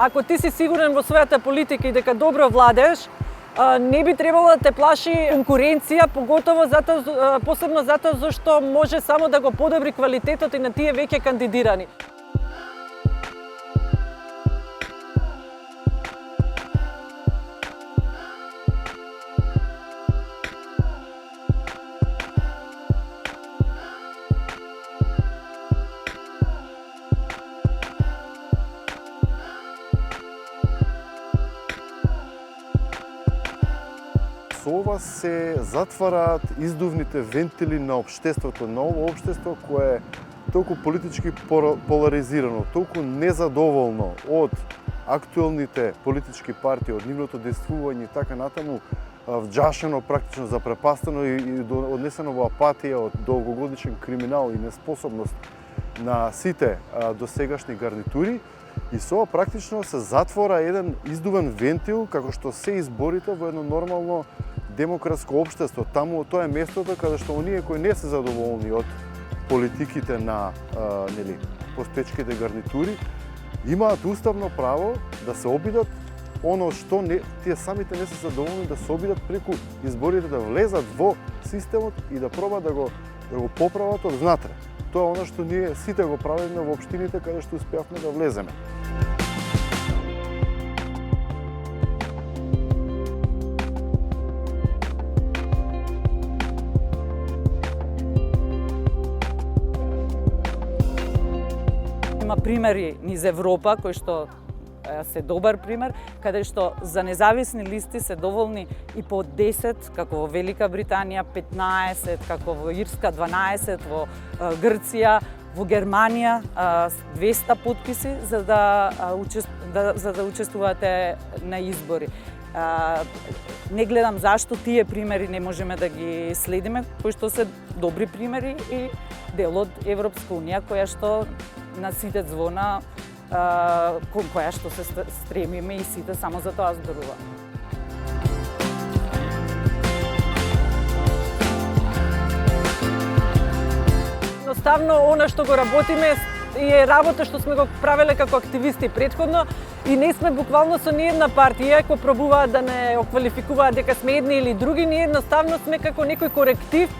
ако ти си сигурен во својата политика и дека добро владееш, не би требало да те плаши конкуренција, посебно затоа зашто може само да го подобри квалитетот и на тие веќе кандидирани. Со ова се затвараат издувните вентили на општеството, на ово општество кое е толку политички поларизирано, толку незадоволно од актуелните политички партии, од нивното действување и така натаму, вџашено, практично запрепастено и однесено во апатија од долгогодишен криминал и неспособност на сите досегашни гарнитури. И со ова практично се затвора еден издувен вентил, како што се изборите во едно нормално демократско општество. Таму тоа е местото каде што оние кои не се задоволни од политиките на постоечките гарнитури имаат уставно право да се обидат оно што тие самите не се задоволни, да се обидат преку изборите да влезат во системот и да пробаат да го поправат од внатре. Тоа е она што ние сите го правиме во општините каде што успеавме да влеземе. Има примери низ Европа кои што се добар пример, каде што за независни листи се доволни и по 10, како во Велика Британија, 15, како во Ирска 12, во Грција, во Германија 200 потписи за да учествувате на избори. Не гледам зашто тие примери не можеме да ги следиме, кои што се добри примери и дел од Европска унија, која што на сите звона, кон која што се стремиме и сите само за тоа зборуваме. Едноставно, она што го работиме е работа што сме го правеле како активисти претходно и не сме буквално со ниедна партија, ако пробуваат да не оквалификуваат дека сме едни или други, ние едноставно сме како некој коректив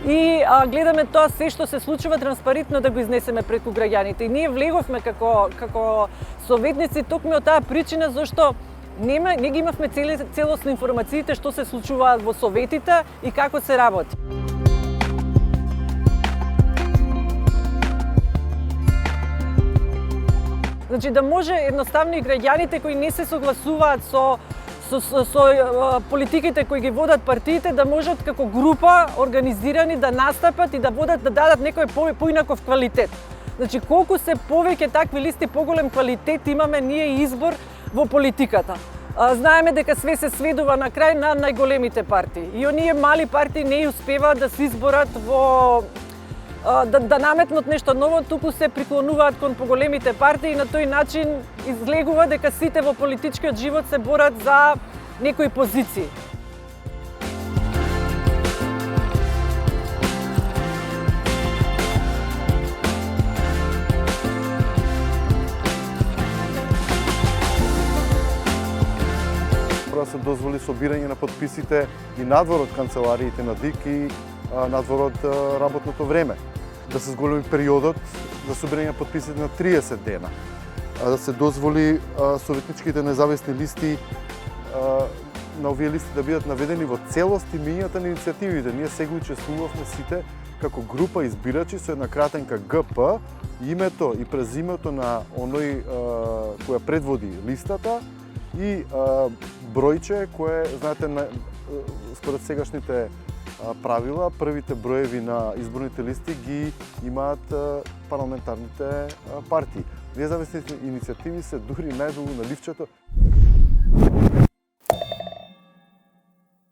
и гледаме тоа се што се случува транспарентно да го изнесеме преку граѓаните. И ние влеговме како советници токму од таа причина зашто не ги имавме целосни информациите што се случуваат во советите и како се работи. Значи да може едноставно и граѓаните кои не се согласуваат со политиките кои ги водат партиите да можат како група организирани да настапат и да дадат некој поинаков квалитет. Значи колку се повеќе такви листи, поголем квалитет имаме ние избор во политиката. Знаеме дека све се сведува на крај на најголемите партии и оние мали партии не успеваат да се изборат да наметнат нешто ново, туку се приклонуваат кон поголемите партии и на тој начин излегува дека сите во политичкиот живот се борат за некои позиции. Да се дозволи собирање на подписите и надвор од канцелариите на ДИК и надвор од работното време. Да се зголеми периодот за собирање на подписите на 30 дена. Да се дозволи советничките независни листи на овие листи да бидат наведени во целост и меѓуната на иницијативите. Ние сега учествувавме сите како група избирачи со една кратенка ГП, името и презимето на оној која предводи листата и бројче кое, знаете, според сегашните правила, првите броеви на изборните листи ги имаат парламентарните партии. Независните иницијативи се дури најдолу на ливчето.